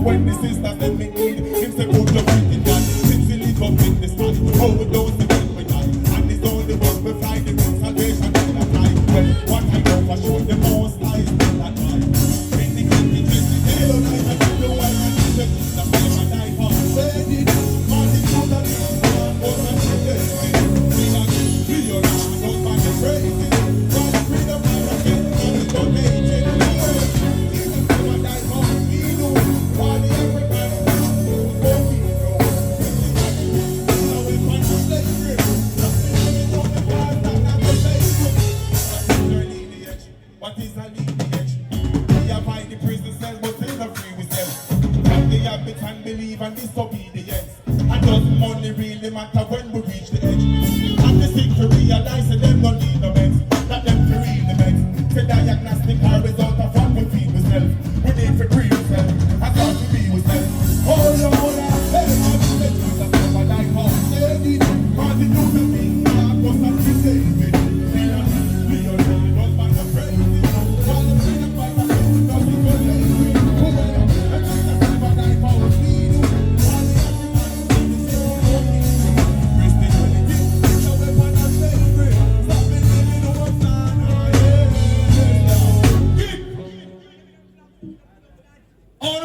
when the sisters them me need. Him say put your faith in God. Since he live up in the sky, overdose the men we die. And it's only one we fly the road salvation in that life. Well, what I know for sure the most high is in that life. In the kitchen, they don't like to do the white and the Jesus of never die hard. Say it, Martin Luther King, was a president. We are free your land, don't find the crazy. God freedom and again, God is donated. Jesus never die hard, we know. All the African, oh we know. Now we find the slavery. What is a lineage? We abide the prison cells, but still not free with them. From the habit and belief and disobedience. And does money really matter when we reach the edge? And the sick to realize that them don't need no meds. That them to read the meds. Say diagnostic are result of what we feed ourselves. We need to free ourselves. I thought to be with them. Oh Lord, I tell you, the Jesus never die hard. Martin Luther King, was a president.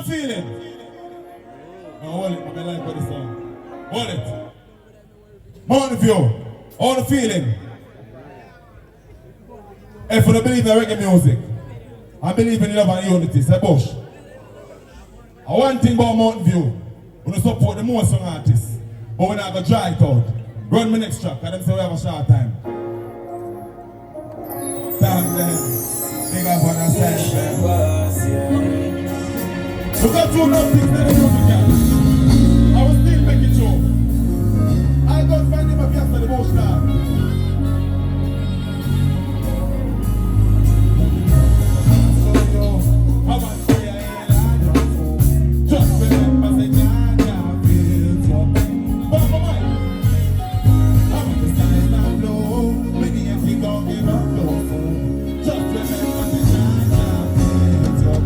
Feeling. Hold it, I like what this song. Hold it. Morning view. All the feeling. If you don't believe in reggae music, I believe in love and unity. Say Bush. I one thing about Mountain View, we don't support the most young artists, but we're not going to dry it out. Run my next track, and them say we have a short time. Thank them. Big up on ourselves. We got two more things that the music can. I will still make it show. I got find him up yesterday, the most now. So yo, how about say I ain't like just remember say Jaja feels up. But my mind, how about the sky is not low, many a thing don't give up no. Just remember say Jaja feels up.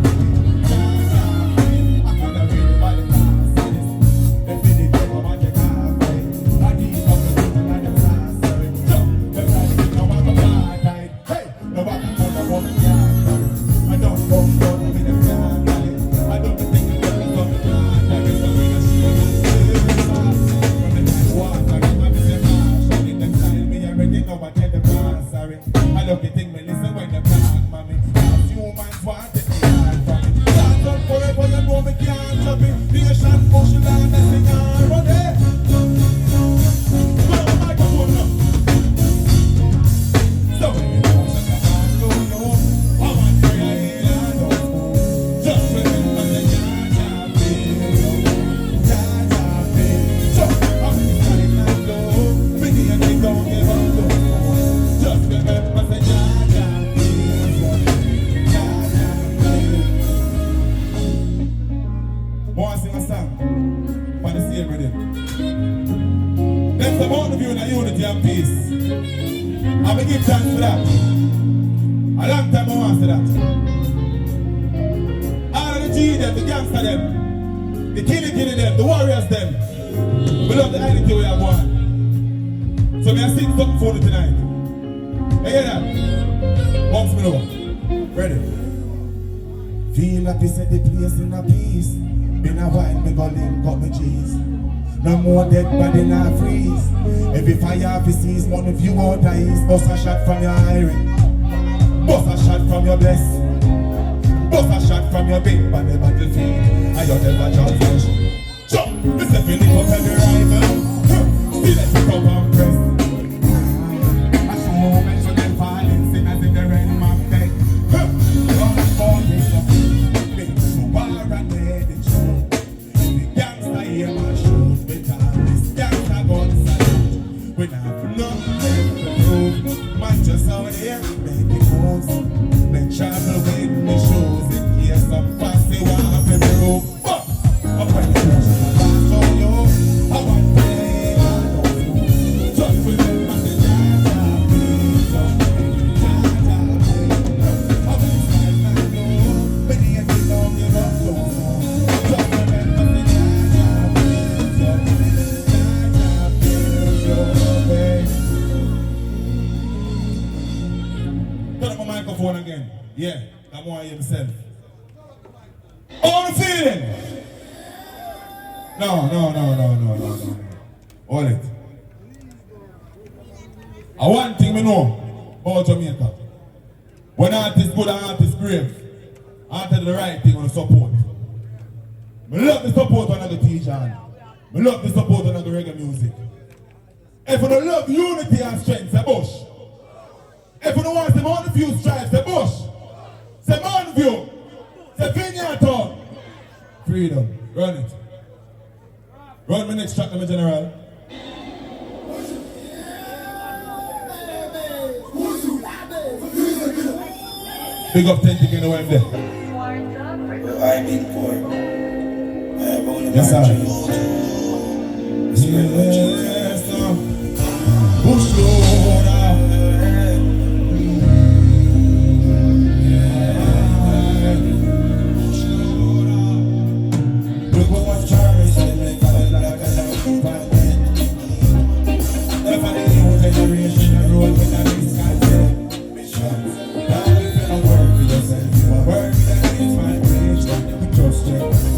One of you out of east, bust a shot from your iron, bust a shot from your bless, bust a shot from your big by the battlefield, and you never jump fresh. Jump, this is Philip up every rival, still let you come and press. I show moments when them falling, sin as if they're in my bed. Don't fall with the big to bar and head it show. The gangsta hear my shoes, better this gangsta gun salute. When I just out here, making moves. Then travel with me shoes in here, some fussy want to be broke. Up when you push the pass on you, I want to play. Just more himself. All the feeling. No. Hold it. One thing we know about Jamaica. When artists good and artists grave, artists do the right thing on the support. I love the support on the TJean. I love the support on the reggae music. If you don't love unity and strength, say Bush. If you don't want them on the few stripes, say Bush. Say Mountain View. Say Vineyard Town. Freedom. Run it. Run my next track, my general. Big up 10 in the web there. I've been poor. I have only yes, sir. Yes, sir. Push Lord. Look what my Charlie said, make a like a if I didn't know generation, I roll with a misconception.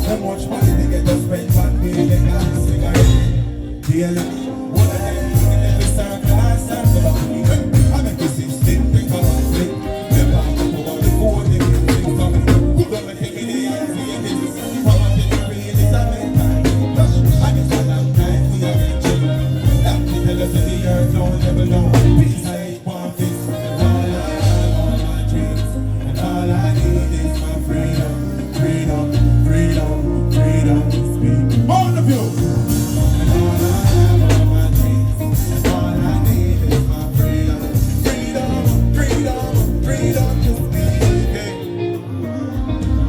How much money they get to spend on me, they can't cigarette. Daily, what I get in every circle, I stand for the money. I make the 16 think about the thing. Never have to go on the phone, they get things coming. Who don't make me the eyes, the enemies. Come on, take it real, it's a long time. I guess a long time, we are getting chill. That me tell us that the earth don't never know. Peace, I ain't one fix. And all I have are my dreams. And all I need is my freedom. Freedom to speak. All of you. And all I have are my dreams. And all I need is my freedom. Freedom to speak.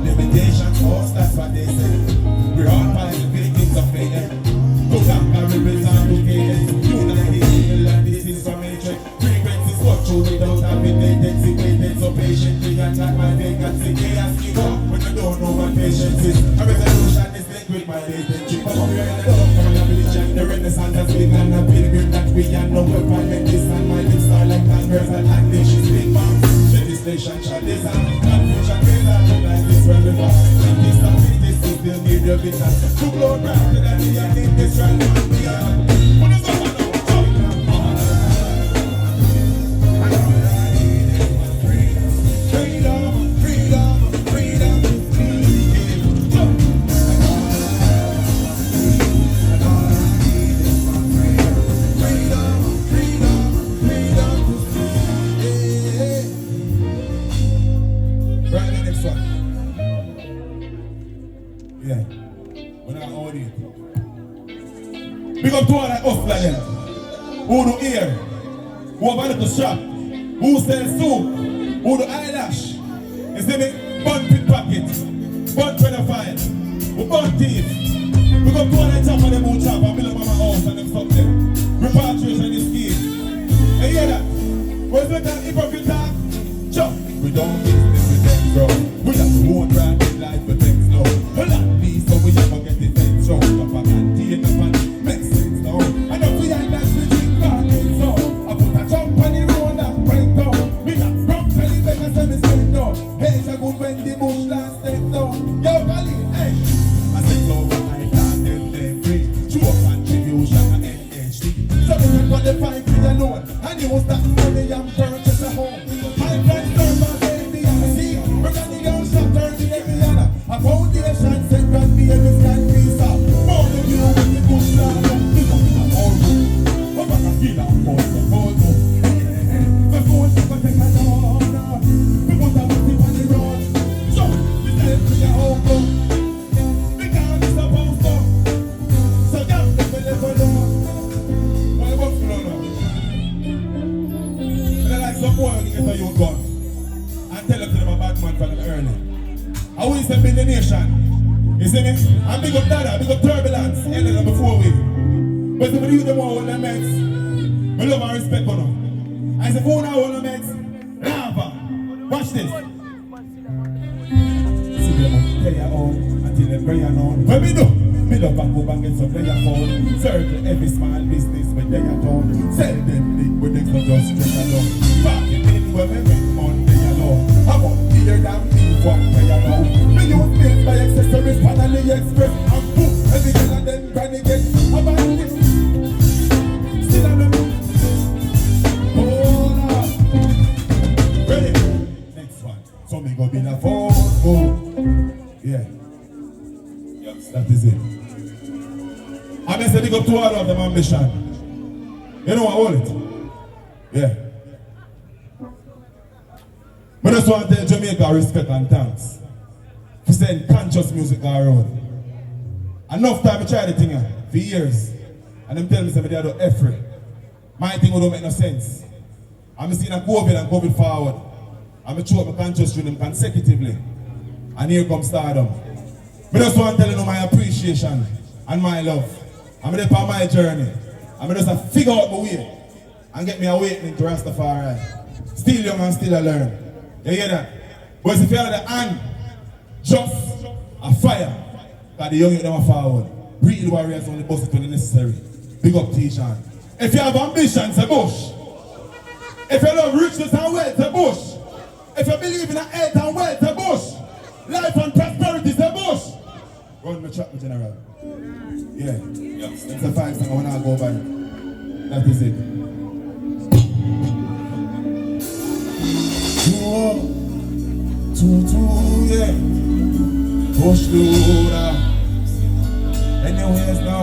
Limitations force, that's what they say. We're all fighting victims of fate. To conquer rebels and to gain. Unite the evil and this is from hatred. Frequencies walk through without having latency. Waited so patiently attack my vacancy. They ask me what when you don't know what patience is. A resolution is linked with my latency. But we're in the love from the religion. The renaissance has begun. A pilgrim that we are no weapon. Make this and my lips are like converse and nations big bang. Legislation shall design. Confusion is out of life is relevant. In this topic, this is still need your vision. To blow brighter than the young in this realm and beyond. What is going on? Big up to all that hustler them. Who do ear? Who have a little shop? Who sell soup? Who do eyelash? You see me? Bun pickpocket. Bun pedophile. Who bun thief. Big up to all that chop and them who chop and build up on my house and them stuff there. Repatriation is key. You hear that? Where's that hypocrite talk? Chop. We don't mix this with them, bro. We have to own branded life with them slow. We like these so we never get the fence wrong. Up a man, take up and make sense now. And if we ain't that we drink bargain so I put a jump on the road and break down. Me not from belly make us me step down. Hey, so good when the bush last step down. Yo, Kali, hey. I say over I can't them free. Show up contribution and NHD. So we can qualify for the loan. And you will start money and purchase a home. Pipeline serve and baby and see. We're gonna go shop 30 every other. A foundation set grand babies can be stopped. More than you when the bush last step. Feel our force, the photo. The force of a take a load. We put a motive on the road. So, we tell it to your home go. Because it's supposed to. So, yeah, we will never know. Why you work for now? And I like some boy when you get a youth gun. And tell them to them a bad man from them early. I will step in the nation. You see me? And big up Dada, big up Turbulence. Ended up before we. But if you do them all the mates. I love and respect for them. I say, phone out all the mates. Lava. Watch this. See them play your own until they pray your own. What we do? Me love and go and get some player phone. Circle every small business with their account. Sell them big with extra just straight along. Back it in where we make money alone. I want to hear them people. one way I know. Me use things by accessories, finally express. And boom, every girl and then granny get abandoned. Still on them. Hold up. Ready? Next one. So me go build a phone. Oh. Yeah. That is it. I'm going to say up to all of them ambition. You know what, hold it? Yeah. I just want to tell Jamaica respect and thanks for sending conscious music around. Enough time I tried the thing for years. And them tell me somebody I do effort. My thing don't make no sense. I'm seeing a COVID and COVID forward. I'm throw up my conscious through them consecutively. And here comes stardom. I just want to tell you my appreciation and my love. I'm there on my journey. I'm just to figure out my way and get me awakening to Rastafari. Still young and still a learn. You hear that? But if you have the hand, just a fire, because the young them are forward. Real warriors only bust it when necessary. Big up TJean. If you have ambition, say bush. If you love richness and wealth, say bush. If you believe in health and wealth, say bush. Life and prosperity, say bush. Run my track, my general. Yeah. It's a 5 song I want to go by. That is it. Two, yeah. Push through that. Anyways now.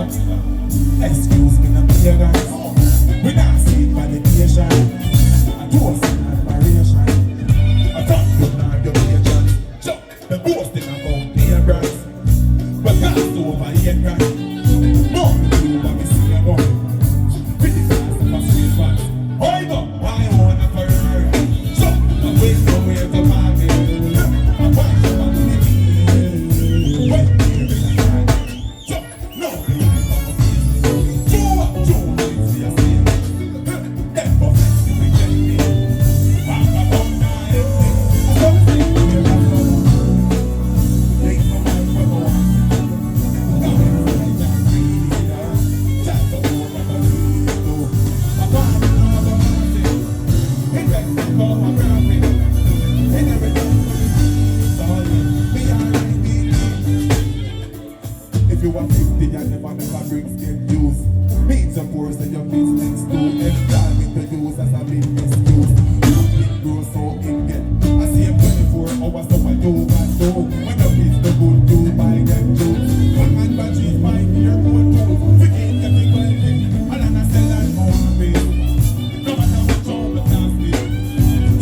Excuse me, not here guys. We not see validation. I do a sin admiration. I thought you not the religion. Chuck, the boasting about beer grass. But that's over here grass. No, you want me see you go. Pretty fast, if I see it fast. Hold up, I want a Ferrari. So, I wait for where to park it. I want you on the knee. Wait, so, no, if you are 50 and never bring skin juice, means of course that your business do. Every time to use as a big excuse. It grows so it get. I see him 24 hours so I do and do. When the kids the good do buy them juice. One man but she's buying your own tools. Forget every thing. And I sell that more space. No matter what job the class is.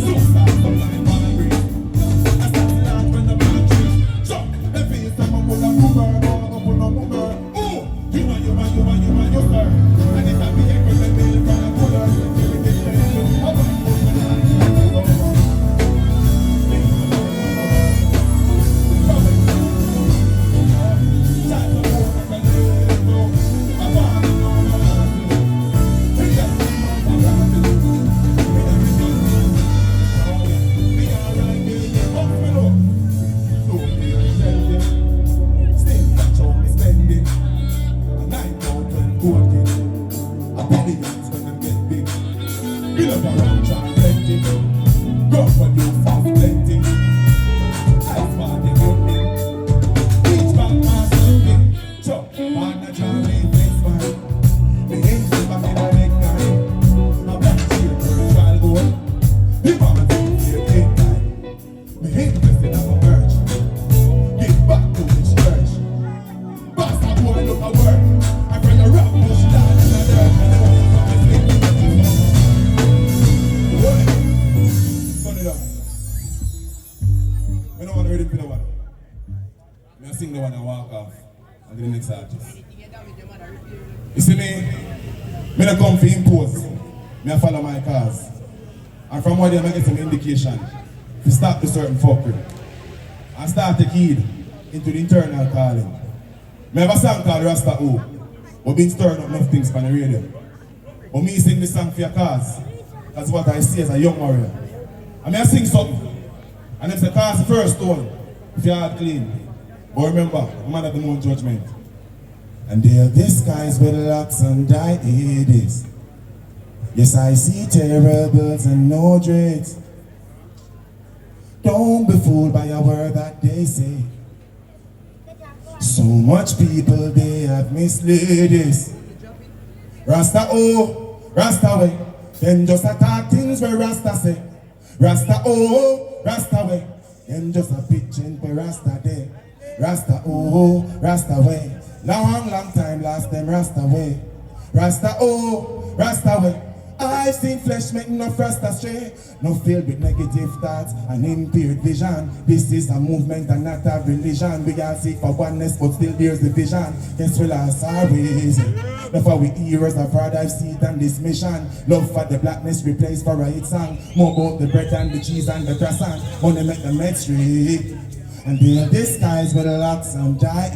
So start from like Mary. I start to laugh when the man trees. So the face of a woman who burn. You sir. And it's a vehicle that built from a color. Sing the one and walk off and the next artist. You see me? I don't come for impose. I follow my cause. And from what I get some indication to stop the certain fuckery and start the kid into the internal calling. I have a song called Rasta O. We've been stirring up enough things on the radio. But me sing this song for your cause. That's what I see as a young warrior. I mean I sing something. And it's the cause first one. If your heart clean. But remember, I'm under the moon judgment. And there the skies with locks and dieties. Yes, I see terribles and no dreads. Don't be fooled by a word that they say. So much people they have misled this. Rasta oh, Rasta way. Them just attack things where Rasta say. Rasta oh, Rasta way. Them just a pitching where Rasta day. Rasta oh, Rasta way. Long time last them Rasta way. Rasta oh, Rasta way. I've seen flesh make no Rasta stray. No filled with negative thoughts and impaired vision. This is a movement and not a religion. We all seek for oneness but still there's division. Guess we lost our ways. Love for we heroes of paradise seat and this mission. Love for the blackness replaced for a hit song. More about the bread and the cheese and the croissant. Money make the med straight. And build the skies with locks and died.